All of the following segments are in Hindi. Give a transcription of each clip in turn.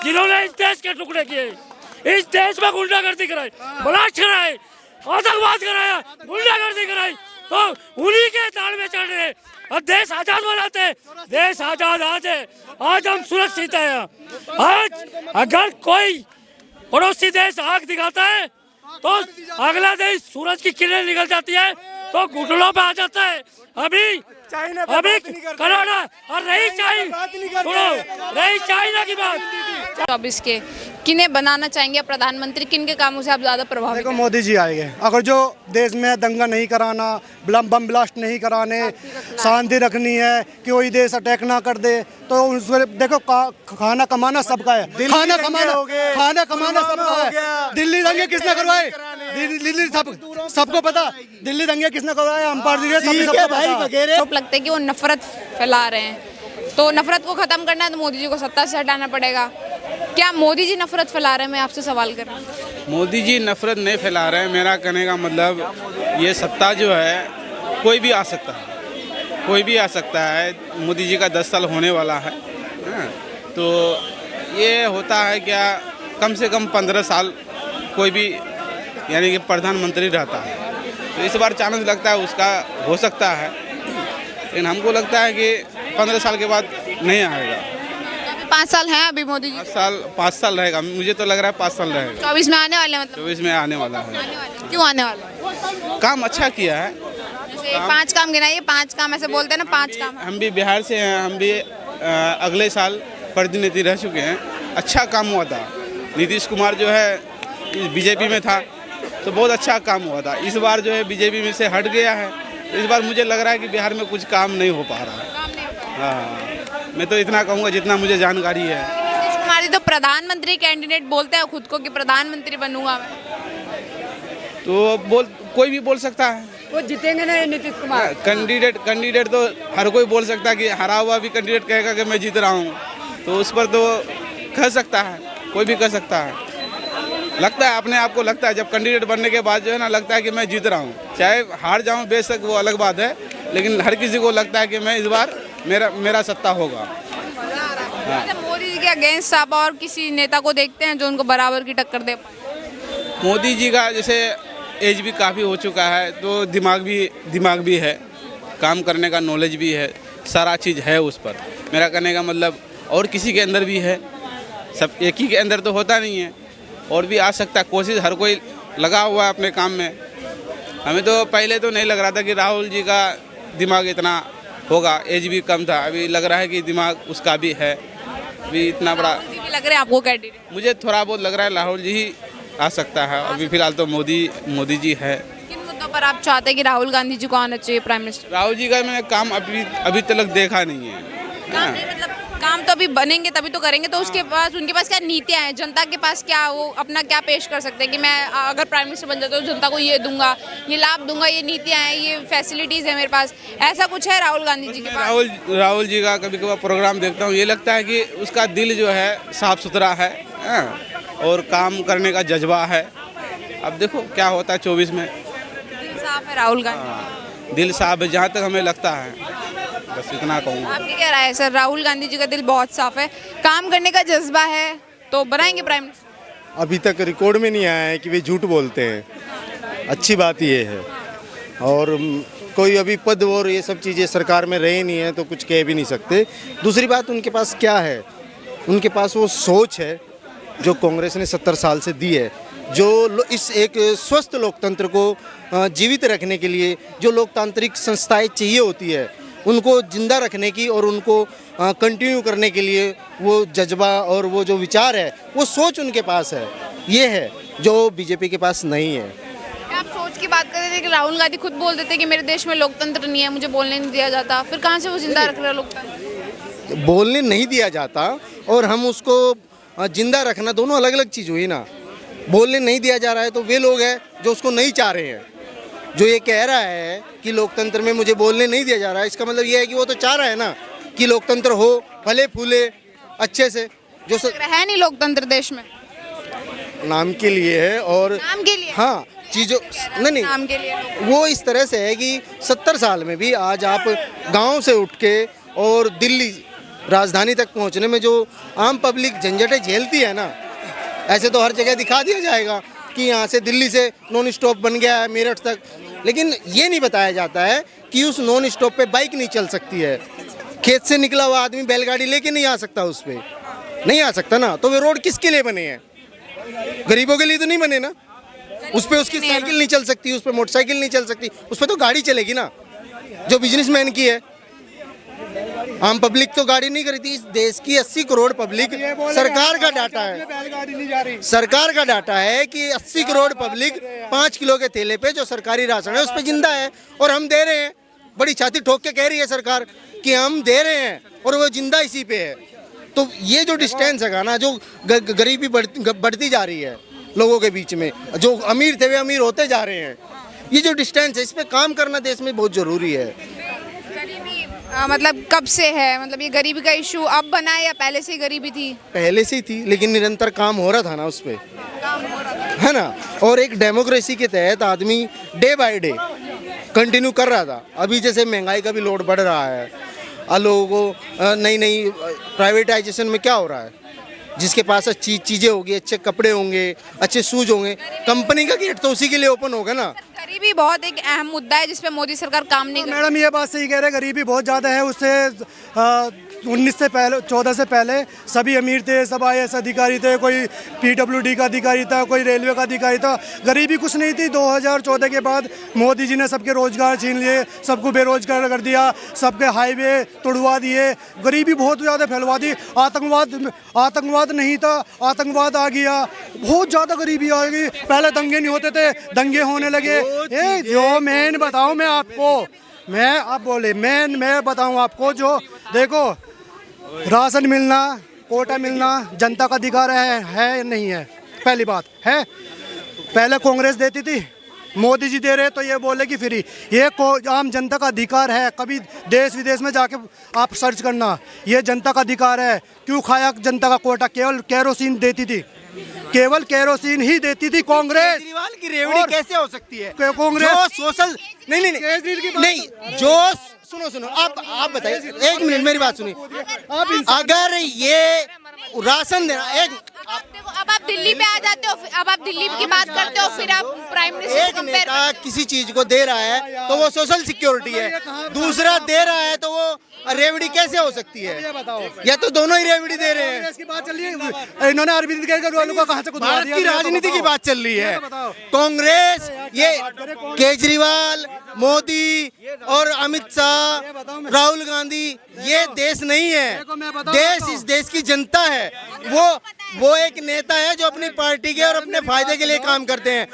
जिन्होंने इस देश के टुकड़े किए, इस देश में गुंडागर्दी कराई, ब्लास्ट कराए, आतंकवाद कराया, गुंडागर्दी कराई, तो उन्हीं के ताल में चढ़ रहे और देश आजाद बनाते। देश आजाद आज है, आज हम सुरक्षित हैं। आज अगर कोई पड़ोसी देश आग दिखाता है तो अगला देश सूरज की किरणें निकल जाती है तो घुटनों पे आ जाता है। अभी कनाडा और रही चाइना की बात। 24 के किन्हें बनाना चाहेंगे प्रधानमंत्री, किन के कामों से आप ज्यादा प्रभावित देखो मोदी जी आएंगे, अगर जो देश में दंगा नहीं कराना, बम ब्लास्ट नहीं कराने, शांति रखनी है, कोई देश अटैक ना कर दे, तो उसमें देखो खाना कमाना सबका है, खाना कमाना सबका है। दिल्ली दंगे किसने करवाए? दिल्ली सबको पता, दिल्ली दंगे किसने करवाए? हम पार्टी लगता है कि वो नफरत फैला रहे हैं, तो नफरत को खत्म करना है तो मोदी जी को सत्ता से हटाना पड़ेगा। क्या मोदी जी नफरत फैला रहे हैं? मैं आपसे सवाल कर रहा हूँ। मोदी जी नफरत नहीं फैला रहे हैं। मेरा कहने का मतलब ये सत्ता जो है कोई भी आ सकता है, कोई भी आ सकता है। मोदी जी का 10 साल होने वाला है, तो ये होता है क्या, कम से कम 15 साल कोई भी यानी कि प्रधानमंत्री रहता है, तो इस बार चांस लगता है उसका हो सकता है, लेकिन हमको लगता है कि 15 साल के बाद नहीं आएगा। 5 साल हैं अभी मोदी जी, 5 साल रहेगा। मुझे तो लग रहा है 5 साल रहेगा। 24 में आने वाले हैं, मतलब 24 में आने वाला है। क्यों आने वाला है? काम अच्छा किया है। जैसे 5 काम गिनाइए, 5 काम ऐसे बोलते हैं ना, 5 काम। हम भी बिहार से हैं, हम भी अगले साल प्रतिनिधि रह चुके हैं। अच्छा काम हुआ था। नीतीश कुमार जो है बीजेपी में था तो बहुत अच्छा काम हुआ था। इस बार जो है बीजेपी में से हट गया है, इस बार मुझे लग रहा है कि बिहार में कुछ काम नहीं हो पा रहा है। हाँ, मैं तो इतना कहूँगा जितना मुझे जानकारी है। नीतीश कुमार जी तो प्रधानमंत्री कैंडिडेट बोलते हैं खुद को कि प्रधानमंत्री बनूंगा मैं, तो कोई भी बोल सकता है। वो जीतेंगे ना नीतीश कुमार? कैंडिडेट तो हर कोई बोल सकता है कि हरा हुआ भी कैंडिडेट कहेगा कि मैं जीत रहा हूँ, तो उस पर तो कह सकता है, कोई भी कह सकता है। लगता है, अपने आप को लगता है, जब कैंडिडेट बनने के बाद जो है ना, लगता है कि मैं जीत रहा हूँ। चाहे हार जाऊँ बेशक, वो अलग बात है, लेकिन हर किसी को लगता है कि मैं इस बार मेरा सत्ता होगा। मोदी जी के अगेंस्ट आप और किसी नेता को देखते हैं जो उनको बराबर की टक्कर दे? मोदी जी का जैसे एज भी काफ़ी हो चुका है, तो दिमाग भी है, काम करने का नॉलेज भी है, सारा चीज़ है उस पर। मेरा कहने का मतलब और किसी के अंदर भी है, सब एक ही के अंदर तो होता नहीं है, और भी आ सकता है। कोशिश हर कोई लगा हुआ है अपने काम में। हमें तो पहले तो नहीं लग रहा था कि राहुल जी का दिमाग इतना होगा, एज भी कम था, अभी लग रहा है कि दिमाग उसका भी है, अभी इतना बड़ा लग रहा है आपको कैंडिडेट? मुझे थोड़ा बहुत लग रहा है राहुल जी ही आ सकता है। अभी फिलहाल तो मोदी जी है। किन मुद्दों पर आप चाहते हैं कि राहुल गांधी जी को आना चाहिए प्राइम मिनिस्टर? राहुल जी का मैंने काम अभी तक देखा नहीं है। मतलब काम तो अभी बनेंगे तभी तो करेंगे, तो उसके पास उनके पास क्या नीतियां हैं, जनता के पास क्या, वो अपना क्या पेश कर सकते हैं कि मैं अगर प्राइम मिनिस्टर बन जाता हूँ तो जनता को ये दूंगा, ये लाभ दूंगा, ये नीतियां हैं, ये फैसिलिटीज है मेरे पास, ऐसा कुछ है राहुल गांधी जी के पास? राहुल जी का कभी कभार प्रोग्राम देखता हूँ, ये लगता है कि उसका दिल जो है साफ सुथरा है, और काम करने का जज्बा है। अब देखो क्या होता है 24 में। दिल साफ है राहुल गांधी? दिल साफ है जहाँ तक हमें लगता है, बस इतना कहूँगा। आपकी क्या राय है सर? राहुल गांधी जी का दिल बहुत साफ है, काम करने का जज्बा है, तो बनाएंगे प्राइम मिनिस्टर? अभी तक रिकॉर्ड में नहीं आया है कि वे झूठ बोलते हैं, अच्छी बात ये है। और कोई अभी पद और ये सब चीज़ें सरकार में रहे नहीं है तो कुछ कह भी नहीं सकते। दूसरी बात, उनके पास क्या है? उनके पास वो सोच है जो कांग्रेस ने 70 साल से दी है, जो इस एक स्वस्थ लोकतंत्र को जीवित रखने के लिए जो लोकतांत्रिक संस्थाएं चाहिए होती है, उनको जिंदा रखने की और उनको कंटिन्यू करने के लिए वो जज्बा और वो जो विचार है, वो सोच उनके पास है। ये है जो बीजेपी के पास नहीं है। आप सोच की बात कर रहे थे कि राहुल गांधी खुद बोल देते कि मेरे देश में लोकतंत्र नहीं है, मुझे बोलने नहीं दिया जाता, फिर कहाँ से वो जिंदा रख रहे हैं लोकतंत्र? बोलने नहीं दिया जाता और हम उसको जिंदा रखना, दोनों अलग अलग चीज़ हुई ना। बोलने नहीं दिया जा रहा है तो वे लोग हैं जो उसको नहीं चाह रहे हैं। जो ये कह रहा है कि लोकतंत्र में मुझे बोलने नहीं दिया जा रहा है, इसका मतलब ये है कि वो तो चाह रहा है ना कि लोकतंत्र हो, फले फूले अच्छे से। जो है नहीं लोकतंत्र देश में, नाम के लिए है और नाम के लिए। हाँ, चीज़ों नहीं नाम के लिए वो इस तरह से है कि 70 साल में भी आज आप गांव से उठ के और दिल्ली राजधानी तक पहुंचने में जो आम पब्लिक झंझटें झेलती है ना, ऐसे तो हर जगह दिखा दिया जाएगा कि यहाँ से दिल्ली से नॉन स्टॉप बन गया है मेरठ तक, लेकिन ये नहीं बताया जाता है कि उस नॉन स्टॉप पे बाइक नहीं चल सकती है। खेत से निकला हुआ आदमी बैलगाड़ी लेके नहीं आ सकता, उस पर नहीं आ सकता ना। तो वे रोड किसके लिए बने हैं? गरीबों के लिए तो नहीं बने ना। उस पर उसकी साइकिल नहीं चल सकती, उस पर मोटरसाइकिल नहीं चल सकती, उस पर तो गाड़ी चलेगी ना, जो बिजनेसमैन की है। आम पब्लिक तो गाड़ी नहीं खरीदती। इस देश की 80 करोड़ पब्लिक, सरकार का डाटा है, सरकार का डाटा है कि 80 करोड़ पब्लिक 5 किलो के थैले पे जो सरकारी राशन है उस पे जिंदा है, और हम दे रहे हैं। बड़ी छाती ठोक के कह रही है सरकार कि हम दे रहे हैं, और वो जिंदा इसी पे है। तो ये जो डिस्टेंस है ना, जो गरीबी बढ़ती जा रही है लोगों के बीच में, जो अमीर थे वे अमीर होते जा रहे हैं, ये जो डिस्टेंस है, इस पे काम करना देश में बहुत ज़रूरी है। गरीबी मतलब कब से है? मतलब ये गरीबी का इशू अब बना है या पहले से ही गरीबी थी? पहले से ही थी, लेकिन निरंतर काम हो रहा था ना उस पर, है ना। और एक डेमोक्रेसी के तहत आदमी डे बाय डे कंटिन्यू कर रहा था। अभी जैसे महंगाई का भी लोड बढ़ रहा है, लोगों को नई नई प्राइवेटाइजेशन में क्या हो रहा है, जिसके पास अच्छी चीज़ें होगी, अच्छे कपड़े होंगे, अच्छे शूज होंगे, कंपनी का गेट तो उसी के लिए ओपन होगा ना। गरीबी बहुत एक अहम मुद्दा है जिस पे मोदी सरकार काम नहीं कर रही। मैडम ये बात सही कह रहे हैं, गरीबी बहुत ज़्यादा है। उससे 19 से पहले 14 से पहले सभी अमीर थे, सब IAS अधिकारी थे, कोई PWD का अधिकारी था, कोई रेलवे का अधिकारी था। गरीबी कुछ नहीं थी। 2014 के बाद मोदी जी ने सबके रोजगार छीन लिए, सबको बेरोजगार कर दिया, सबके हाईवे तोड़वा दिए, गरीबी बहुत ज़्यादा फैलवा दी। आतंकवाद नहीं था, आतंकवाद आ गया, बहुत ज़्यादा गरीबी आ गई। पहले दंगे नहीं होते थे, दंगे होने लगे। जो मैं बताऊँ मैं आपको, मैं बताऊँ आपको, जो देखो राशन मिलना, कोटा मिलना जनता का अधिकार है नहीं है? पहली बात है, पहले कांग्रेस देती थी, मोदी जी दे रहे तो ये बोले कि फ्री। ये आम जनता का अधिकार है। कभी देश विदेश में जाके आप सर्च करना, ये जनता का अधिकार है। क्यों खाया जनता का कोटा? केवल केरोसिन देती थी, केवल केरोसिन ही देती थी कांग्रेस। केजरीवाल की रेवड़ी कैसे हो सकती है? कांग्रेस जो सोशल नहीं, जो सुनो आप बताइए, एक मिनट मेरी बात सुनिए। अगर ये राशन देना, अब आप दिल्ली पे आ जाते हो, अब आप दिल्ली की बात करते हो, फिर आप प्राइम मिनिस्टर एक नेता किसी चीज को दे रहा है तो वो सोशल सिक्योरिटी है, दूसरा दे रहा है तो वो रेवड़ी कैसे हो सकती है? या तो दोनों ही रेवड़ी दे रहे हैं। की बात चल रही है, इन्होंने अरविंद केजरीवाल को कहां से कुछ भारत की राजनीति की बात चल रही है। कांग्रेस, ये केजरीवाल, मोदी और अमित शाह, राहुल गांधी, ये देश नहीं है। देश इस देश की जनता है। वो एक नेता है जो अपनी पार्टी के और अपने फायदे के लिए काम करते हैं।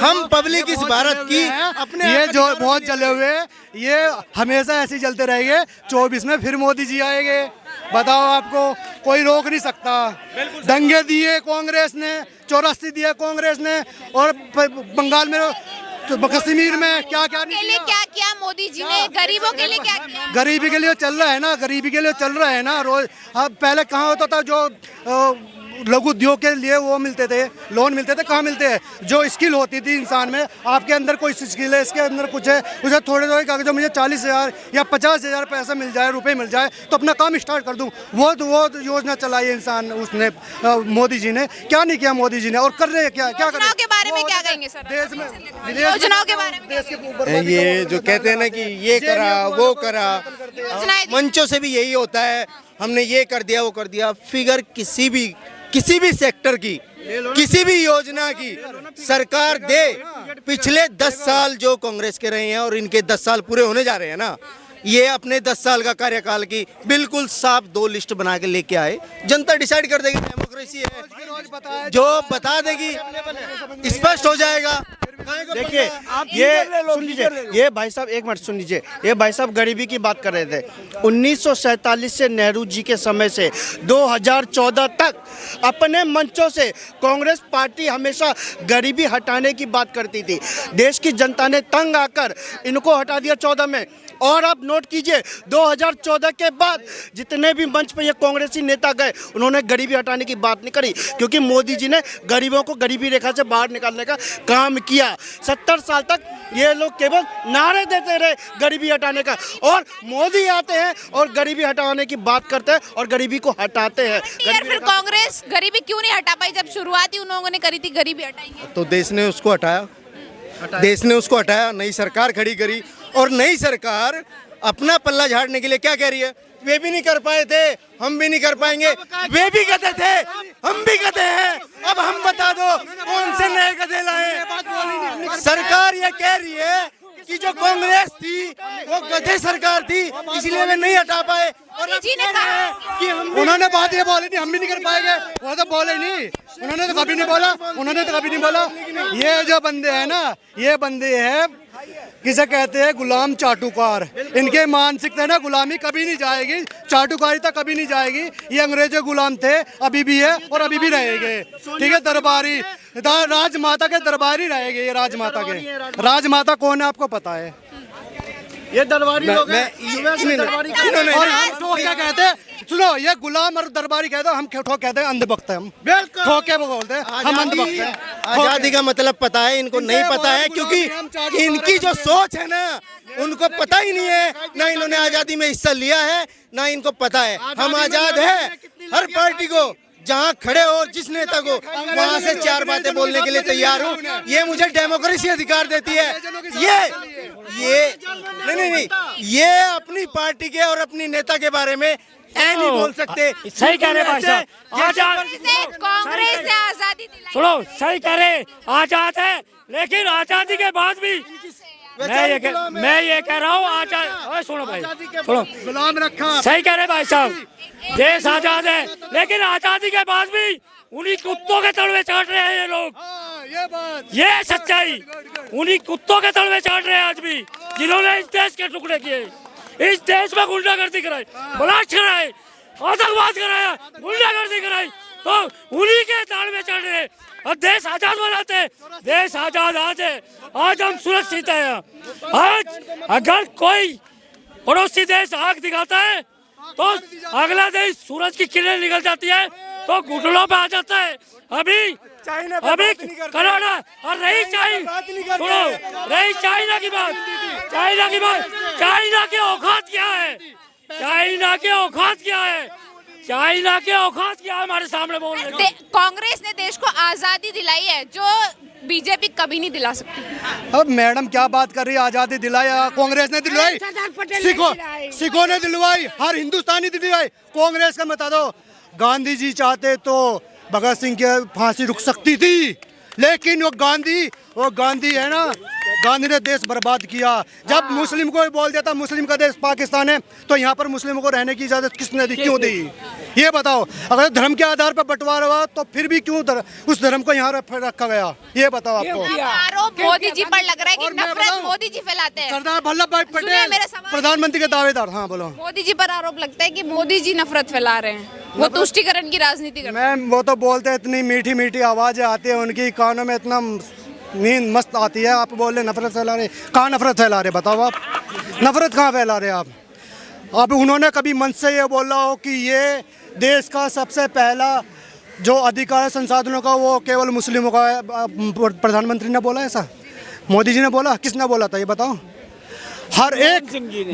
हम पब्लिक इस भारत की अपने, ये जो बहुत जले हुए, ये हमेशा ऐसे ही जलते रहेंगे। 24 में फिर मोदी जी आएंगे। बताओ, आपको कोई रोक नहीं सकता। दंगे दिए कांग्रेस ने, 84 दिए कांग्रेस ने, और बंगाल में कश्मीर में क्या क्या के लिए क्या किया मोदी जी ने? गरीबों के लिए क्या किया? गरीबी के लिए चल रहा है ना, गरीबी के लिए चल रहा है ना। रोज अब पहले कहाँ होता था, जो लघु उद्योग के लिए वो मिलते थे, लोन मिलते थे, कहाँ मिलते हैं? जो स्किल होती थी इंसान में, आपके अंदर कोई स्किल है, इसके अंदर कुछ है, उसे थोड़े कागज, जो मुझे 40,000 या 50,000 पैसा मिल जाए, रुपए मिल जाए, तो अपना काम स्टार्ट कर दूं। वो योजना चलाई है इंसान, उसने मोदी जी ने। क्या नहीं किया मोदी जी ने, और कर रहे हैं क्या? क्या कर रहे हैं? के बारे में क्या कहेंगे सर? देश में योजनाओं के बारे में क्या कहेंगे? ये जो कहते हैं ना कि ये करा वो करा, मंचों से भी यही होता है, हमने ये कर दिया वो कर दिया। फिगर किसी भी सेक्टर की, किसी भी योजना की सरकार दे, पिछले 10 साल जो कांग्रेस के रहे हैं और इनके 10 साल पूरे होने जा रहे हैं ना, ये अपने 10 साल का कार्यकाल की बिल्कुल साफ 2 लिस्ट बना के लेके आए। जनता डिसाइड कर देगी, डेमोक्रेसी है, जो बता देगी स्पष्ट हो जाएगा। देखिए, ये सुन लीजिए, ये भाई साहब एक मिनट सुन लीजिए। ये भाई साहब गरीबी की बात कर रहे थे। 1947 से नेहरू जी के समय से 2014 तक अपने मंचों से कांग्रेस पार्टी हमेशा गरीबी हटाने की बात करती थी। देश की जनता ने तंग आकर इनको हटा दिया 14 में। और आप नोट कीजिए 2014 के बाद जितने भी मंच पे ये कांग्रेसी नेता गए उन्होंने गरीबी हटाने की बात नहीं करी, क्योंकि मोदी जी ने गरीबों को गरीबी रेखा से बाहर निकालने का काम किया। 70 साल तक ये लोग केवल नारे देते रहे गरीबी हटाने का, और मोदी आते हैं और गरीबी हटाने की बात करते हैं और गरीबी को हटाते हैं। यार फिर कांग्रेस गरीबी क्यों नहीं हटा पाई? जब शुरुआत ही उन लोगों ने करी थी गरीबी हटाएंगे। तो देश ने उसको हटाया, देश ने उसको हटाया, नई सरकार खड़ी करी, और नई सरकार अपना पल्ला झाड़ने के लिए क्या कह रही है? वे भी नहीं कर पाए थे, हम भी नहीं कर पाएंगे। वे भी गधे थे, हम भी गधे हैं, अब हम बता दो कौन से नए गधे लाए। सरकार ये कह रही है कि जो कांग्रेस थी वो गधे सरकार थी, इसलिए वे नहीं हटा पाए। और जी ने कहा कि हम उन्होंने बात ये बोली नहीं, हम भी नहीं कर पाएंगे, वो तो बोले नहीं, उन्होंने तो कभी नहीं बोला, उन्होंने तो कभी नहीं बोला। ये जो बंदे हैं ना, ये बंदे हैं किसे कहते हैं गुलाम चाटुकार। इनके मानसिकता ना गुलामी कभी नहीं जाएगी, चाटुकारिता कभी नहीं जाएगी। ये अंग्रेजों गुलाम थे, अभी भी है और अभी भी रहेंगे। ठीक है, दरबारी राजमाता के दरबारी रहेंगे। ये राजमाता के, राजमाता कौन है आपको पता है? ये दरबारी लोग हैं, इन्होंने और हम ठोक क्या कहते हैं? सुनो, ये गुलाम और दरबारी कहते हैं, हम ठोक कहते हैं अंधभक्त हैं। हम ठोक के बोलते हैं, हम अंधभक्त हैं। आजादी का मतलब पता है, इनको नहीं पता है, क्योंकि इनकी जो सोच है ना उनको पता ही नहीं है। ना इन्होंने आजादी में हिस्सा लिया है, ना इनको पता है। हम आजाद है, हर पार्टी को जहाँ खड़े हो, जिस नेता को वहाँ से चार बातें बोलने के लिए तैयार हूँ। ये मुझे डेमोक्रेसी अधिकार देती है। ये नहीं, ये अपनी पार्टी के और अपनी नेता के बारे में नहीं बोल सकते। सही कह रहे भाई साहब, आजाद कांग्रेस ने आजादी दिलाई। सुनो, सही कह रहे, आजाद है, लेकिन आजादी के बाद भी मैं ये कह रहा हूँ आजाद। सुनो भाई, सुनो, गुलाम रखा। सही कह रहे भाई साहब, देश आजाद है, लेकिन आजादी के बाद भी उन्हीं कुत्तों के तलवे चाट रहे हैं ये लोग। ये बात, ये सच्चाई, उन्हीं कुत्तों के तलवे चाट रहे हैं आज भी, जिन्होंने इस देश के टुकड़े किए, इस देश में गुंडागर्दी कराई, बलात्कार कराए, आतंकवाद कराया, गुंडागर्दी कराई, तो उन्हीं के ताल में चढ़ रहे। अब देश आजाद बनाते, देश आजाद आज है, आज हम सुरक्षित हैं। आज अगर कोई पड़ोसी देश आग दिखाता है तो अगला देश सूरज की किरणें निकल जाती है तो घुटनों पे आ जाता है। अभी कनाडा और रही चाइना, सुनो, रही चाइना की बात, चाइना की औकात क्या है? चाइना की औकात क्या है? चाइना के औकात क्या है हमारे सामने बोल रहे? कांग्रेस ने देश को आजादी दिलाई है जो बीजेपी कभी नहीं दिला सकती। अब मैडम क्या बात कर रही है? आजादी दिलाया कांग्रेस ने दिलवाई, सिखों ने दिलवाई, हर हिंदुस्तानी दिलवाई। कांग्रेस का बता दो, गांधी जी चाहते तो भगत सिंह की फांसी रुक सकती थी, लेकिन वो गांधी है ना, गांधी ने देश बर्बाद किया। जब मुस्लिम को बोल देता मुस्लिम का देश पाकिस्तान है, तो यहाँ पर मुस्लिमों को रहने की इजाजत किसने दी, क्यों दी? ये बताओ। अगर धर्म के आधार पर बंटवारा हुआ तो फिर भी क्यों उस धर्म को यहाँ रखा गया? ये बताओ आपको। आरोप मोदी जी पर लग रहा है कि नफरत मोदी जी फैलाते हैं। सरदार वल्लभ भाई पटेल प्रधानमंत्री के दावेदार। हाँ बोलो। मोदी जी पर आरोप लगता है कि मोदी जी नफरत फैला रहे हैं, वो तुष्टीकरण की राजनीति कर रहे हैं। मैम वो तो बोलते हैं, इतनी मीठी मीठी आवाजें आती है उनकी, कानों में इतना नींद मस्त आती है। आप बोल रहे नफरत फैला रहे, कहाँ नफरत फैला रहे? बताओ आप, नफरत कहाँ फैला रहे आप? अब उन्होंने कभी मन से ये बोला हो कि ये देश का सबसे पहला जो अधिकार है संसाधनों का वो केवल मुस्लिमों का है? प्रधानमंत्री ने बोला ऐसा? मोदी जी ने बोला? किसने बोला था ये बताओ? हर एक,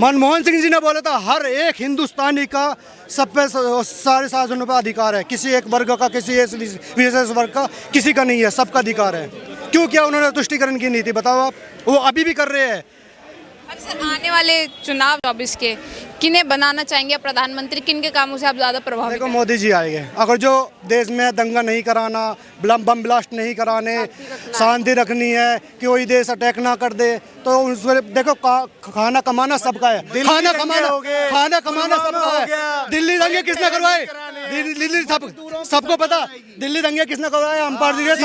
मनमोहन सिंह जी ने बोला था, हर एक हिंदुस्तानी का सब पे सारे साधनों पर अधिकार है। किसी एक वर्ग का, किसी एक विशेष वर्ग का किसी का नहीं है, सबका अधिकार है। क्यों किया उन्होंने तुष्टीकरण की नीति? बताओ आप। वो अभी भी कर रहे हैं। अक्सर आने वाले चुनाव 24 के किन्हें बनाना चाहेंगे प्रधानमंत्री? किन के कामों से आप ज्यादा प्रभावित? देखो मोदी जी आएंगे। अगर जो देश में दंगा नहीं कराना, बम ब्लास्ट नहीं कराने, शांति रखनी है, कि कोई देश अटैक ना कर दे, तो उसमें देखो खाना कमाना सबका है। खाना कमाना सबका है। दिल्ली दंगे किसने करवाए? दिल्ली सबको पता। दिल्ली दंगे किसने करवाए? अम्पायर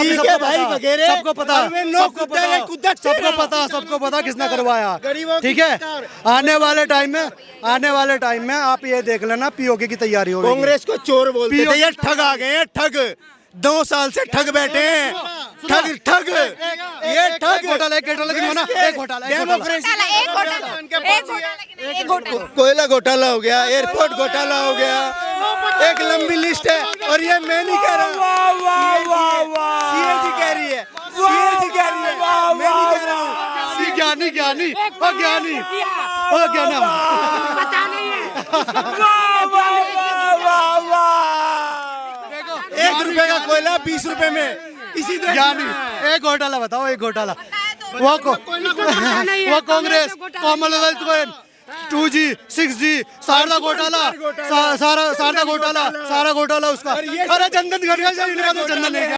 सबको पता किसने करवाया। ठीक है, आने वाले टाइम में आप ये देख लेना, पीओके की तैयारी होगी। कांग्रेस को चोर बोलते थे, ये ठग आ गए हैं, ठग 2 साल से ठग बैठे हैं। ठग ठग ये ठग घोटाला एक घोटाला की माना एक घोटाला घोटाला, एक घोटाला। कोयला घोटाला हो गया, एयरपोर्ट घोटाला हो गया, एक लंबी लिस्ट है। और ये मैं नहीं कह रहा, सीएजी कह रही है, सीएजी कह रही है, मैं नहीं कह रहा हूँ। ज्ञानी ज्ञानी और ज्ञानी और ज्ञानी ₹1 का कोयला 20 रुपए में, इसी तरह ज्ञानी। एक घोटाला बताओ, एक घोटाला। वो कांग्रेस कॉमनवेल्थ में 2G 6G सारा घोटाला, सारा घोटाला उसका। अरे जनधन घट गया, जनधन नहीं गया।